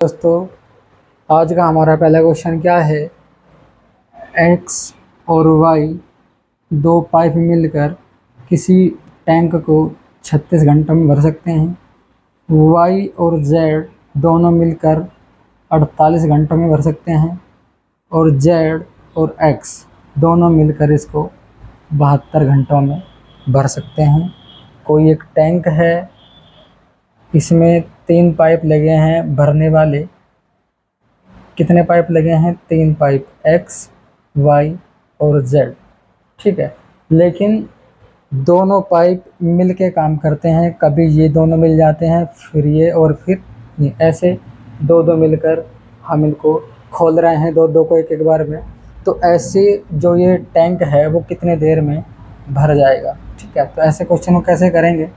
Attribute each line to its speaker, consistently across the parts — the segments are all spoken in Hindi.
Speaker 1: दोस्तों, आज का हमारा पहला क्वेश्चन क्या है। एक्स और वाई दो पाइप मिलकर किसी टैंक को 36 घंटों में भर सकते हैं। वाई और जेड दोनों मिलकर 48 घंटों में भर सकते हैं और जेड और एक्स दोनों मिलकर इसको 72 घंटों में भर सकते हैं। कोई एक टैंक है, इसमें 3 पाइप लगे हैं भरने वाले। कितने पाइप लगे हैं? 3 पाइप, एक्स, वाई और जेड। ठीक है, लेकिन दोनों पाइप मिल के काम करते हैं। कभी ये दोनों मिल जाते हैं, फिर ये और फिर ये, ऐसे दो दो मिलकर हम इनको खोल रहे हैं, दो दो को एक एक बार में। तो ऐसे जो ये टैंक है वो कितने देर में भर जाएगा। ठीक है, तो ऐसे क्वेश्चन को कैसे करेंगे।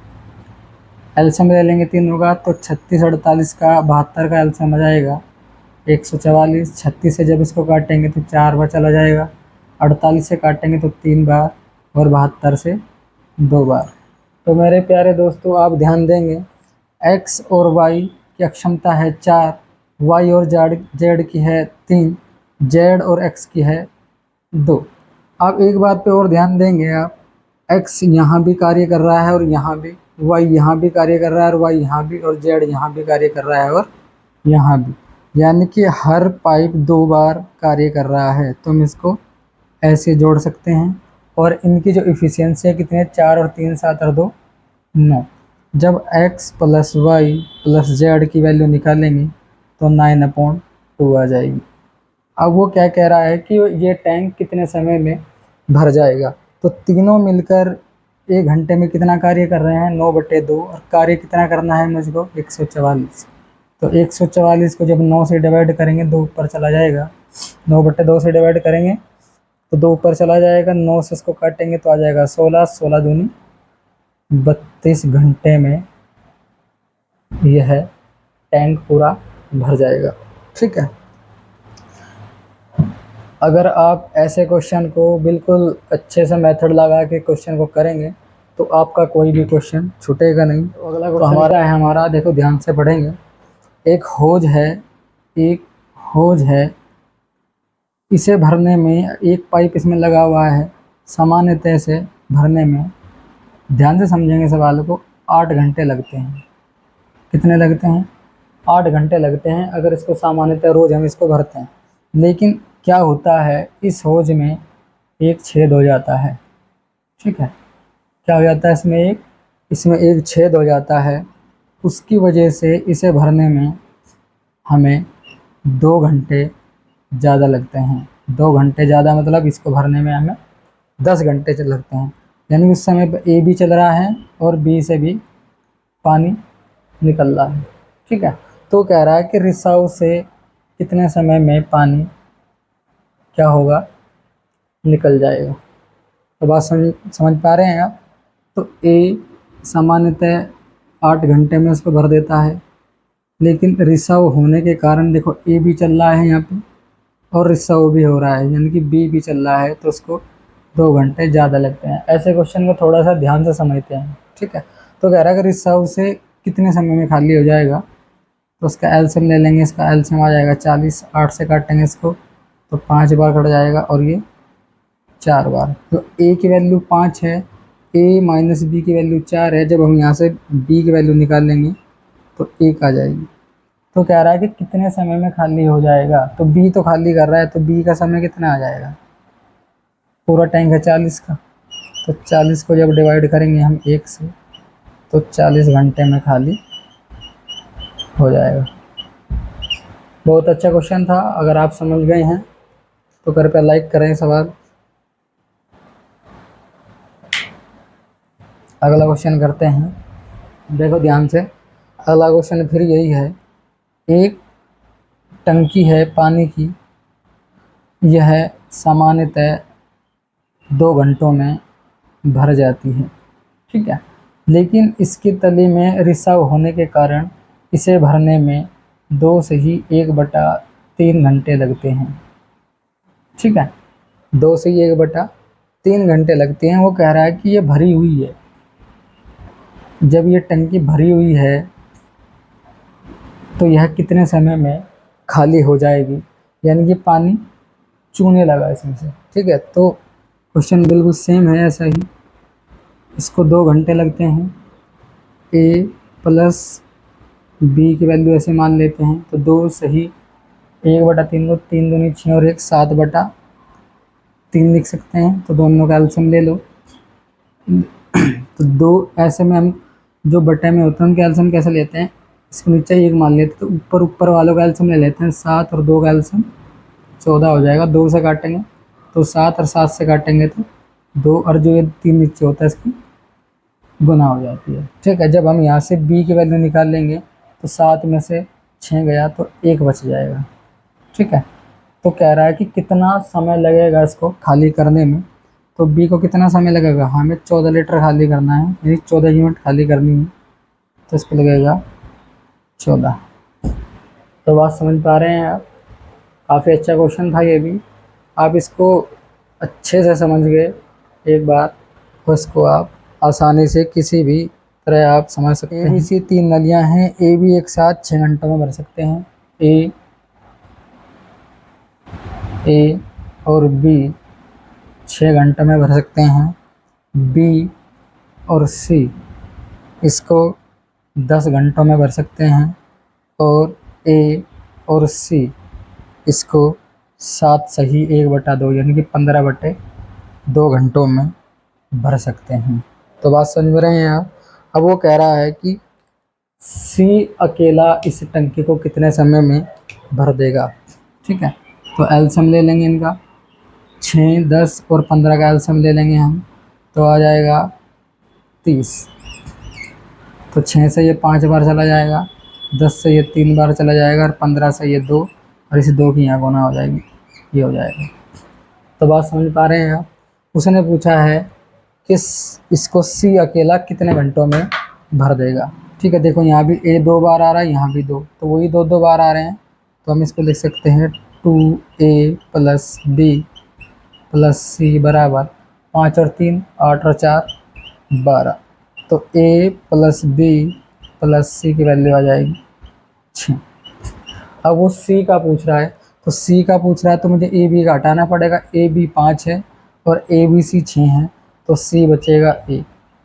Speaker 1: एलसीएम ले लेंगे तीनों का, तो 36 48 का 72 का एलसीएम आ जाएगा 144। 36 से जब इसको काटेंगे तो 4 बार चला जाएगा, 48 से काटेंगे तो 3 बार और 72 से 2 बार। तो मेरे प्यारे दोस्तों, आप ध्यान देंगे, एक्स और वाई की क्षमता है 4, वाई और जेड की है 3, जेड और एक्स की है 2। आप एक बात पे और ध्यान देंगे, आप एक्स यहाँ भी कार्य कर रहा है और यहाँ भी, वाई यहाँ भी कार्य कर रहा है और वाई यहाँ भी, और जेड यहाँ भी कार्य कर रहा है और यहाँ भी, यानी कि हर पाइप 2 बार कार्य कर रहा है। तो हम इसको ऐसे जोड़ सकते हैं और इनकी जो इफ़िशियंसी है कितनी है, 4 और 3 7 और 2 9। जब x plus y plus z की वैल्यू निकालेंगे तो 9/2 आ जाएगी। अब वो क्या कह रहा है कि ये टैंक कितने समय में भर जाएगा। तो तीनों मिलकर 1 घंटे में कितना कार्य कर रहे हैं, 9/2, और कार्य कितना करना है मुझको, 144। तो 144 को जब 9 से डिवाइड करेंगे 2 ऊपर चला जाएगा, 9/2 से डिवाइड करेंगे तो 2 ऊपर चला जाएगा, 9 से इसको काटेंगे तो आ जाएगा 16, 16 दूनी 32 घंटे में यह टैंक पूरा भर जाएगा। ठीक है, अगर आप ऐसे क्वेश्चन को बिल्कुल अच्छे से मेथड लगा के क्वेश्चन को करेंगे तो आपका कोई भी क्वेश्चन छूटेगा नहीं। तो अगला क्वेश्चन हमारा है, हमारा देखो ध्यान से पढ़ेंगे। एक होज है, इसे भरने में एक पाइप इसमें लगा हुआ है। सामान्यतः से भरने में, ध्यान से समझेंगे सवाल को, 8 घंटे लगते हैं। कितने लगते हैं? 8 घंटे लगते हैं अगर इसको सामान्यतः रोज़ हम इसको भरते हैं। लेकिन क्या होता है, इस होज में एक छेद हो जाता है। ठीक है, क्या हो जाता है, इसमें एक छेद हो जाता है। उसकी वजह से इसे भरने में हमें 2 घंटे ज़्यादा लगते हैं। 2 घंटे ज़्यादा मतलब इसको भरने में हमें 10 घंटे लगते हैं। यानी उस समय पर ए भी चल रहा है और बी से भी पानी निकल रहा है। ठीक है, तो कह रहा है कि रिसाव से कितने समय में पानी क्या होगा, निकल जाएगा। तो बात समझ पा रहे हैं आप। तो ए सामान्यतः 8 घंटे में इसको भर देता है, लेकिन रिसाव होने के कारण देखो ए भी चल रहा है यहाँ पे और रिसाव भी हो रहा है, यानी कि बी भी चल रहा है, तो उसको 2 घंटे ज़्यादा लगते हैं। ऐसे क्वेश्चन को थोड़ा सा ध्यान से समझते हैं। ठीक है, तो कह रहा है कि रिसाव से कितने समय में खाली हो जाएगा। तो उसका एलसीएम ले लेंगे, इसका एलसीएम आ जाएगा 40, 8 से काटेंगे इसको तो 5 बार कट जाएगा और ये 4 बार। तो ए की वैल्यू 5 है, ए माइनस बी की वैल्यू 4 है। जब हम यहाँ से बी की वैल्यू निकाल लेंगे तो 1 आ जाएगी। तो कह रहा है कि कितने समय में खाली हो जाएगा। तो बी तो खाली कर रहा है, तो बी का समय कितना आ जाएगा, पूरा टैंक है 40 का, तो 40 को जब डिवाइड करेंगे हम 1 से तो 40 घंटे में खाली हो जाएगा। बहुत अच्छा क्वेश्चन था। अगर आप समझ गए हैं तो कृपया लाइक करें सवाल। अगला क्वेश्चन करते हैं, देखो ध्यान से। अगला क्वेश्चन फिर यही है। एक टंकी है पानी की, यह सामान्यतः 2 घंटों में भर जाती है। ठीक है, लेकिन इसकी तली में रिसाव होने के कारण इसे भरने में 2 से ही 1/3 घंटे लगते हैं। ठीक है, 2 से ही 1/3 घंटे लगते हैं। वो कह रहा है कि ये भरी हुई है। जब ये टंकी भरी हुई है तो यह कितने समय में खाली हो जाएगी, यानी कि पानी चूने लगा इसमें से। ठीक है, तो क्वेश्चन बिल्कुल सेम है ऐसा ही। इसको 2 घंटे लगते हैं। ए प्लस बी की वैल्यू ऐसे मान लेते हैं, तो 2 सही, 1/3 को 3 दूनी 6 और 1 7/3 लिख सकते हैं। तो दोनों का एलसीएम ले लो। तो 2 ऐसे में हम जो बटे में होते हैं उनके एलसीएम कैसे लेते हैं, इसको नीचे 1 मान लेते हैं, तो ऊपर वालों का एलसीएम ले लेते हैं। 7 और 2 का एलसीएम 14 हो जाएगा। 2 से काटेंगे तो 7 और 7 से काटेंगे तो 2, और जो ये 3 नीचे होता है इसकी गुना हो जाती है। ठीक है, जब हम यहाँ से b की वैल्यू निकाल लेंगे तो 7 में से 6 गया तो 1 बच जाएगा। ठीक है, तो कह रहा है कि कितना समय लगेगा इसको खाली करने में। तो b को कितना समय लगेगा, हमें 14 लीटर खाली करना है, यानी 14 यूनिट खाली करनी है, तो इसको लगेगा 14। तो बात समझ पा रहे हैं आप? काफ़ी अच्छा क्वेश्चन था ये भी। आप इसको अच्छे से समझ गए एक बार, तो इसको आप आसानी से किसी भी तरह आप समझ सकते हैं। ABC 3 नलियाँ हैं, ए बी एक साथ 6 घंटों में भर सकते हैं। ए और बी 6 घंटे में भर सकते हैं। बी और सी इसको 10 घंटों में भर सकते हैं। और ए और सी इसको 7 सही 1/2 यानी कि 15/2 घंटों में भर सकते हैं। तो बात समझ रहे हैं आप? अब वो कह रहा है कि सी अकेला इस टंकी को कितने समय में भर देगा। ठीक है, तो एलसीएम ले लेंगे इनका, 6, 10 और 15 का एलसीएम ले लेंगे हम, तो आ जाएगा 30। तो 6 से ये 5 बार चला जाएगा, 10 से ये 3 बार चला जाएगा, और 15 से ये 2, और इस 2 की यहाँ गुना हो जाएगी, ये हो जाएगा। तो बात समझ पा रहे हैं आप? उसने पूछा है कि इसको सी अकेला कितने घंटों में भर देगा। ठीक है, देखो यहाँ भी ए 2 बार आ रहा है, यहाँ भी 2, तो वही 2 बार आ रहे हैं, तो हम इसको लिख सकते हैं 2a प्लस बी प्लस सी बराबर 5 और 3 8 और 4 12। तो a प्लस बी प्लस सी की वैल्यू आ जाएगी 6। अब वो सी का पूछ रहा है, तो सी का पूछ रहा है तो मुझे ए बी का हटाना पड़ेगा। ए बी 5 है और ए बी सी 6 है, तो सी बचेगा ए।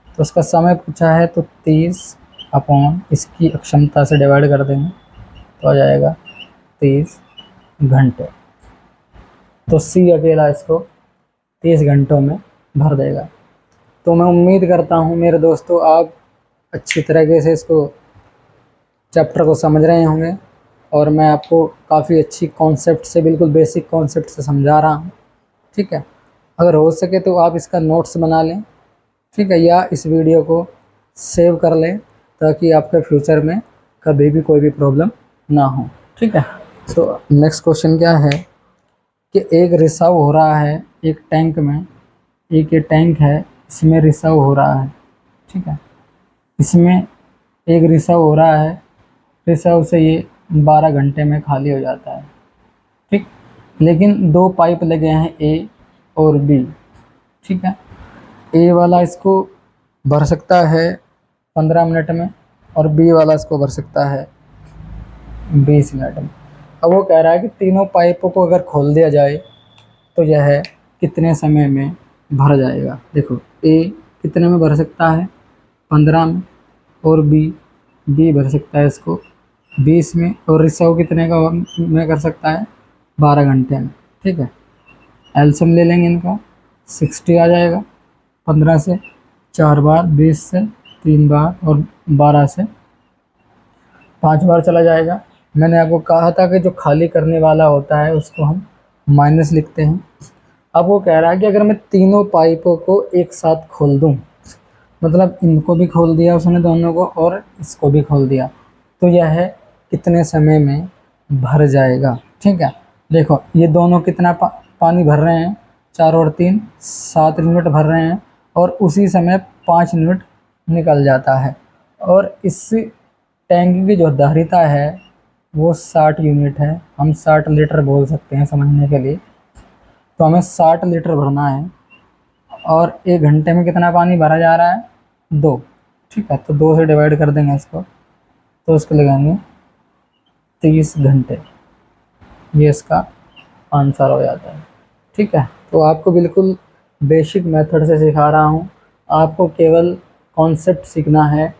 Speaker 1: तो उसका समय पूछा है, तो 30 अपॉन इसकी अक्षमता से डिवाइड कर देंगे, तो आ जाएगा 30 घंटे। तो सी अकेला इसको 30 घंटों में भर देगा। तो मैं उम्मीद करता हूँ मेरे दोस्तों आप अच्छी तरीके से इसको चैप्टर को समझ रहे होंगे, और मैं आपको काफ़ी अच्छी कॉन्सेप्ट से, बिल्कुल बेसिक कॉन्सेप्ट से समझा रहा हूँ। ठीक है, अगर हो सके तो आप इसका नोट्स बना लें। ठीक है, या इस वीडियो को सेव कर लें, ताकि आपके फ्यूचर में कभी भी कोई भी प्रॉब्लम ना हो। ठीक है, तो नेक्स्ट क्वेश्चन क्या है कि एक रिसाव हो रहा है एक टैंक में, एक ये टैंक है, इसमें रिसाव हो रहा है। ठीक है, इसमें एक रिसाव हो रहा है, रिसाव से ये 12 घंटे में खाली हो जाता है। ठीक, लेकिन 2 पाइप लगे हैं ए और बी। ठीक है, ए वाला इसको भर सकता है 15 मिनट में, और बी वाला इसको भर सकता है 20 मिनट में। अब वो कह रहा है कि तीनों पाइपों को अगर खोल दिया जाए तो यह कितने समय में भर जाएगा। देखो ए कितने में भर सकता है, 15 में, और बी भर सकता है इसको 20 में, और रिसाव कितने का में कर सकता है, 12 घंटे में। ठीक है, एलसीएम ले लेंगे इनका, 60 आ जाएगा। 15 से 4 बार, 20 से 3 बार, और 12 से 5 बार चला जाएगा। मैंने आपको कहा था कि जो खाली करने वाला होता है उसको हम माइनस लिखते हैं। अब वो कह रहा है कि अगर मैं तीनों पाइपों को एक साथ खोल दूं, मतलब इनको भी खोल दिया उसने दोनों को, और इसको भी खोल दिया, तो यह कितने समय में भर जाएगा। ठीक है, देखो ये दोनों कितना पानी भर रहे हैं, 4 और 3 7 यूनिट भर रहे हैं, और उसी समय 5 यूनिट निकल जाता है। और इस टैंक की जो धारिता है वो 60 यूनिट है, हम 60 लीटर बोल सकते हैं समझने के लिए। तो हमें 60 लीटर भरना है, और 1 घंटे में कितना पानी भरा जा रहा है, 2। ठीक है, तो 2 से डिवाइड कर देंगे इसको, तो इसको लगाएंगे 30 घंटे। ये इसका आंसर हो जाता है। ठीक है, तो आपको बिल्कुल बेसिक मेथड से सिखा रहा हूँ। आपको केवल कॉन्सेप्ट सीखना है,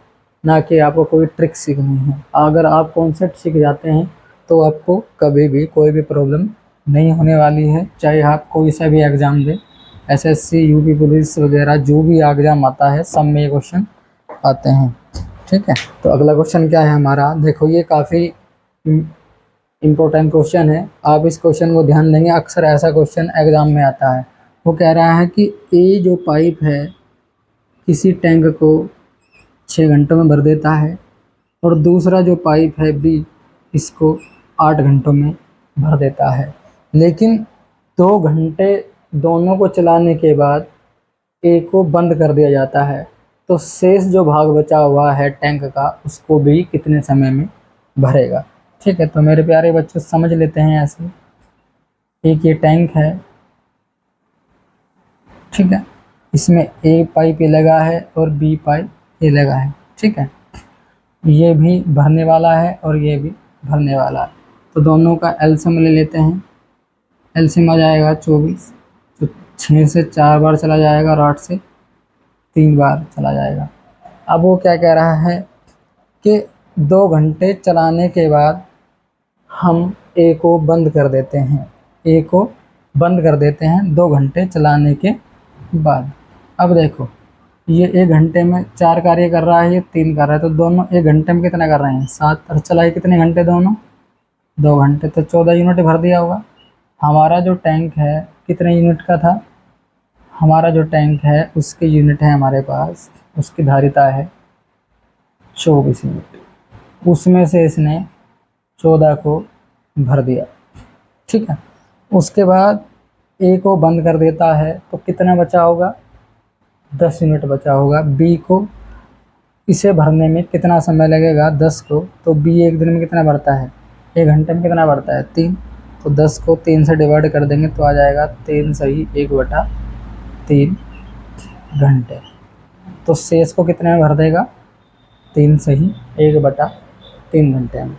Speaker 1: ना कि आपको कोई ट्रिक सीखनी है। अगर आप कॉन्सेप्ट सीख जाते हैं तो आपको कभी भी कोई भी प्रॉब्लम नहीं होने वाली है। चाहे आप कोई सा भी एग्ज़ाम दें, एसएससी, यूपी पुलिस वगैरह जो भी एग्ज़ाम आता है, सब में ये क्वेश्चन आते हैं। ठीक है, तो अगला क्वेश्चन क्या है हमारा, देखो ये काफ़ी इम्पोर्टेंट क्वेश्चन है। आप इस क्वेश्चन को ध्यान देंगे, अक्सर ऐसा क्वेश्चन एग्ज़ाम में आता है। वो कह रहा है कि ए जो पाइप है किसी टैंक को 6 घंटों में भर देता है, और दूसरा जो पाइप है बी इसको 8 घंटों में भर देता है, लेकिन 2 घंटे दोनों को चलाने के बाद ए को बंद कर दिया जाता है, तो शेष जो भाग बचा हुआ है टैंक का उसको भी कितने समय में भरेगा। ठीक है, तो मेरे प्यारे बच्चों समझ लेते हैं ऐसे। एक ये टैंक है, ठीक है, इसमें ए पाइप ये लगा है और बी पाइप ये लगा है। ठीक है, ये भी भरने वाला है और ये भी भरने वाला है, तो दोनों का एलसीएम ले लेते हैं। एलसीएम आ जाएगा 24, तो 6 से 4 बार चला जाएगा और 8 से 3 बार चला जाएगा। अब वो क्या कह रहा है कि 2 घंटे चलाने के बाद हम ए को बंद कर देते हैं। ए को बंद कर देते हैं 2 घंटे चलाने के बाद। अब देखो ये 1 घंटे में 4 कार्य कर रहा है, ये 3 कर रहा है, तो दोनों 1 घंटे में कितना कर रहे हैं 7, और चलाए कितने घंटे दोनों 2 घंटे, तो 14 यूनिट भर दिया होगा। हमारा जो टैंक है कितने यूनिट का था, हमारा जो टैंक है उसके यूनिट है हमारे पास, उसकी धारिता है 24 यूनिट, उसमें से इसने 14 को भर दिया। ठीक है, उसके बाद ए को बंद कर देता है, तो कितना बचा होगा 10 यूनिट बचा होगा। बी को इसे भरने में कितना समय लगेगा 10 को, तो बी एक दिन में कितना भरता है 1 घंटे में कितना भरता है 3, तो 10 को 3 से डिवाइड कर देंगे तो आ जाएगा 3 सही 1/3 घंटे। तो शेष को कितने में भर देगा 3 सही 1/3 घंटे में।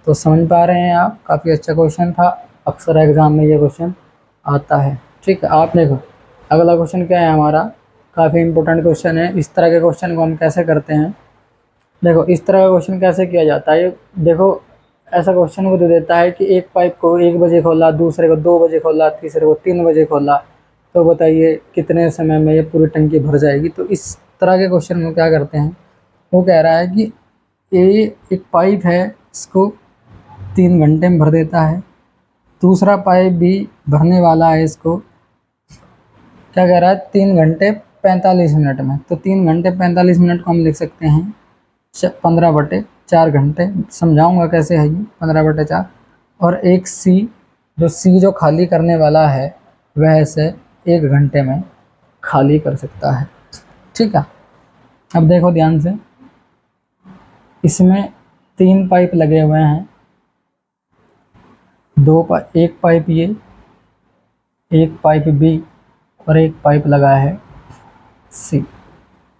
Speaker 1: तो समझ पा रहे हैं आप, काफ़ी अच्छा क्वेश्चन था, अक्सर एग्ज़ाम में ये क्वेश्चन आता है। ठीक है, आप देखो अगला क्वेश्चन क्या है हमारा, काफ़ी इंपॉर्टेंट क्वेश्चन है। इस तरह के क्वेश्चन को हम कैसे करते हैं, देखो इस तरह का क्वेश्चन कैसे किया जाता है। देखो ऐसा क्वेश्चन को दे देता है कि एक पाइप को 1 बजे खोला, दूसरे को 2 बजे खोला, तीसरे को 3 बजे खोला, तो बताइए कितने समय में ये पूरी टंकी भर जाएगी। तो इस तरह के क्वेश्चन को क्या करते हैं, वो कह रहा है कि ये एक पाइप है, इसको 3 घंटे में भर देता है, दूसरा पाइप भी भरने वाला है, इसको क्या कह रहा है 3 घंटे 45 मिनट में। तो 3 घंटे 45 मिनट को हम लिख सकते हैं 15/4 घंटे। समझाऊंगा कैसे है ये 15/4। और एक सी जो खाली करने वाला है वह इसे 1 घंटे में खाली कर सकता है। ठीक है, अब देखो ध्यान से, इसमें 3 पाइप लगे हुए हैं, एक पाइप ये, एक पाइप बी और एक पाइप लगा है सी।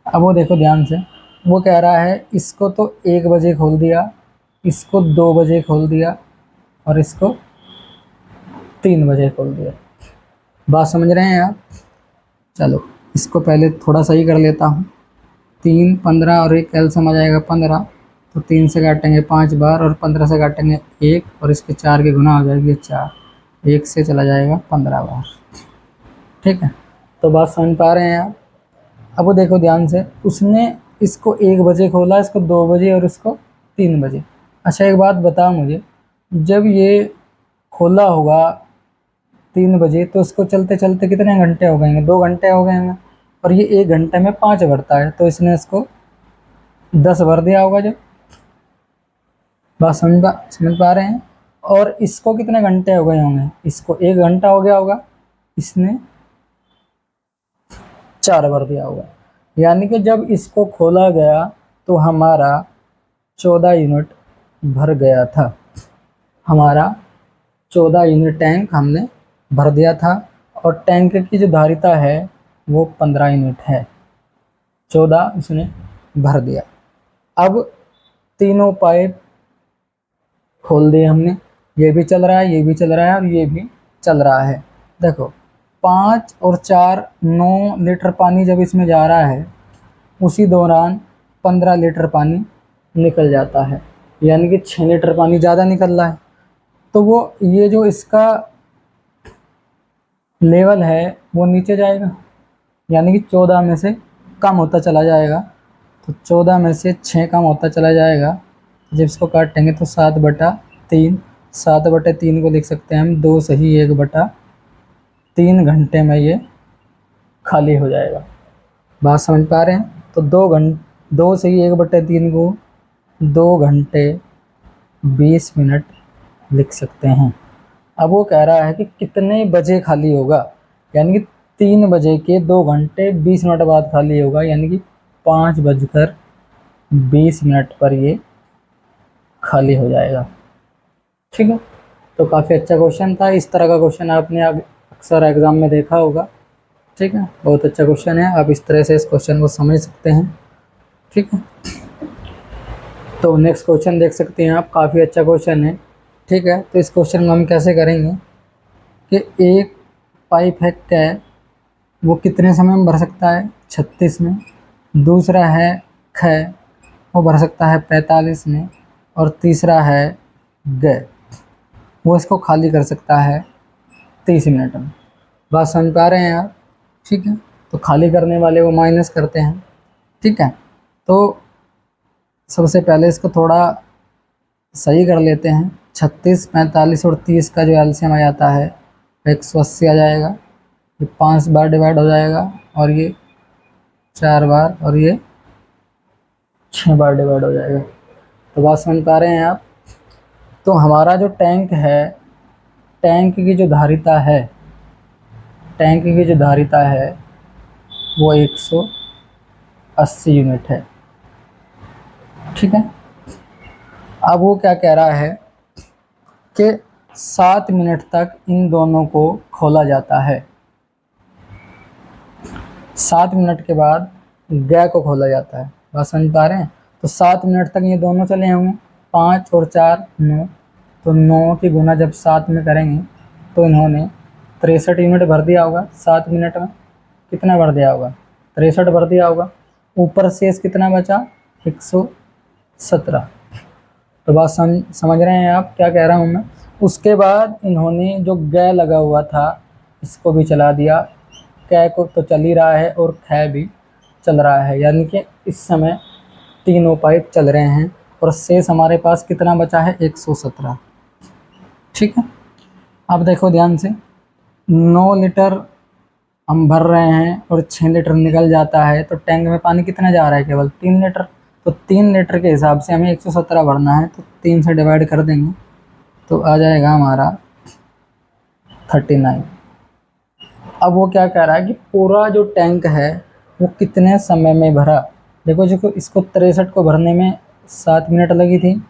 Speaker 1: अब वो देखो ध्यान से, वो कह रहा है इसको तो 1 बजे खोल दिया, इसको 2 बजे खोल दिया और इसको 3 बजे खोल दिया। बात समझ रहे हैं आप? चलो इसको पहले थोड़ा सही कर लेता हूँ। 3, 15 और एक एलसीएम आ जाएगा 15, तो 3 से काटेंगे 5 बार और 15 से काटेंगे 1 और इसके 4 के गुना हो जाएगी 4, 1 से चला जाएगा 15 बार। ठीक है, तो बात समझ पा रहे हैं आप? अब वो देखो ध्यान से, उसने इसको 1 बजे खोला, इसको 2 बजे और इसको 3 बजे। अच्छा एक बात बता मुझे, जब ये खोला होगा 3 बजे तो इसको चलते चलते कितने घंटे हो गएंगे 2 घंटे हो गए हैं, और ये 1 घंटे में 5 भरता है, तो इसने इसको 10 भर दिया होगा। जब बात समझ पा रहे हैं? और इसको कितने घंटे हो गए होंगे, इसको 1 घंटा हो गया होगा, इसने 4 भर दिया होगा। यानी कि जब इसको खोला गया तो हमारा 14 यूनिट भर गया था, हमारा 14 यूनिट टैंक हमने भर दिया था, और टैंक की जो धारिता है वो 15 यूनिट है, 14 इसने भर दिया। अब तीनों पाइप खोल दिए हमने, ये भी चल रहा है, ये भी चल रहा है और ये भी चल रहा है। देखो 5 और 4 9 लीटर पानी जब इसमें जा रहा है, उसी दौरान 15 लीटर पानी निकल जाता है, यानी कि 6 लीटर पानी ज़्यादा निकल रहा है। तो वो ये जो इसका लेवल है वो नीचे जाएगा, यानी कि 14 में से कम होता चला जाएगा। तो 14 में से 6 कम होता चला जाएगा। जब इसको काटेंगे तो 7/3, 7/3 को लिख सकते हैं हम 2 सही 1/3 घंटे में ये खाली हो जाएगा। बात समझ पा रहे हैं? तो 2 सही 1/3 को 2 घंटे 20 मिनट लिख सकते हैं। अब वो कह रहा है कि कितने बजे खाली होगा, यानी कि 3 बजे के 2 घंटे 20 मिनट बाद खाली होगा, यानी कि 5:20 पर ये खाली हो जाएगा। ठीक है, तो काफ़ी अच्छा क्वेश्चन था। इस तरह का क्वेश्चन आपने अक्सर एग्ज़ाम में देखा होगा। ठीक है, बहुत अच्छा क्वेश्चन है, आप इस तरह से इस क्वेश्चन को समझ सकते हैं। ठीक है, तो नेक्स्ट क्वेश्चन देख सकते हैं आप, काफ़ी अच्छा क्वेश्चन है। ठीक है, तो इस क्वेश्चन को हम कैसे करेंगे कि एक पाइप है कै, वो कितने समय में भर सकता है 36 में। दूसरा है ख, वो भर सकता है 45 में। और तीसरा है ग, वो इसको खाली कर सकता है 30 मिनट में। बात समझ पा रहे हैं आप? ठीक है, तो खाली करने वाले को माइनस करते हैं। ठीक है, तो सबसे पहले इसको थोड़ा सही कर लेते हैं। 36, 45 और 30 का जो एलसीएम आ जाता है 180 आ जाएगा। ये 5 बार डिवाइड हो जाएगा और ये 4 बार और ये 6 बार डिवाइड हो जाएगा। तो बात समझ पा रहे हैं आप? तो हमारा जो टैंक है, टैंक की जो धारिता है, टैंक की जो धारिता है वो 180 यूनिट है। ठीक है, अब वो क्या कह रहा है कि 7 मिनट तक इन दोनों को खोला जाता है। 7 मिनट के बाद गै को खोला जाता है। बात समझ पा रहे हैं? तो 7 मिनट तक ये दोनों चले होंगे, 5 और 4 9, तो 9 की गुना जब 7 में करेंगे तो इन्होंने 63 यूनिट भर दिया होगा। 7 मिनट में कितना भर दिया होगा? 63 भर दिया होगा। ऊपर शेष कितना बचा? 117। तो बात समझ रहे हैं आप क्या कह रहा हूँ मैं? उसके बाद इन्होंने जो गै लगा हुआ था इसको भी चला दिया। कै को तो चल ही रहा है और खै भी चल रहा है, यानी कि इस समय तीनों पाइप चल रहे हैं और शेष हमारे पास कितना बचा है? 117। ठीक है, अब देखो ध्यान से, 9 लीटर हम भर रहे हैं और 6 लीटर निकल जाता है, तो टैंक में पानी कितना जा रहा है? केवल 3 लीटर। तो 3 लीटर के हिसाब से हमें 117 भरना है, तो 3 से डिवाइड कर देंगे तो आ जाएगा हमारा 39। अब वो क्या कह रहा है कि पूरा जो टैंक है वो कितने समय में भरा। देखो जो इसको 63 को भरने में 7 मिनट लगी थी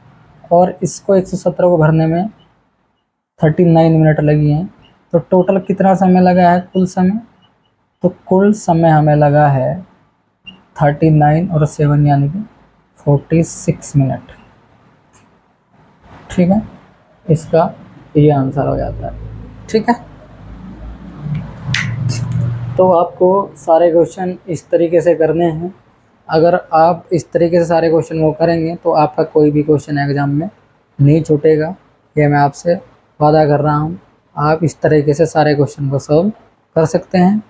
Speaker 1: और इसको 117 को भरने में 39 मिनट लगी हैं, तो टोटल कितना समय लगा है कुल समय? तो कुल समय हमें लगा है 39 और 7 यानी कि 46 मिनट। ठीक है, इसका ये आंसर हो जाता है। ठीक है, तो आपको सारे क्वेश्चन इस तरीके से करने हैं। अगर आप इस तरीके से सारे क्वेश्चन वो करेंगे तो आपका कोई भी क्वेश्चन एग्ज़ाम में नहीं छूटेगा, ये मैं आपसे वादा कर रहा हूँ। आप इस तरीके से सारे क्वेश्चन को सॉल्व कर सकते हैं।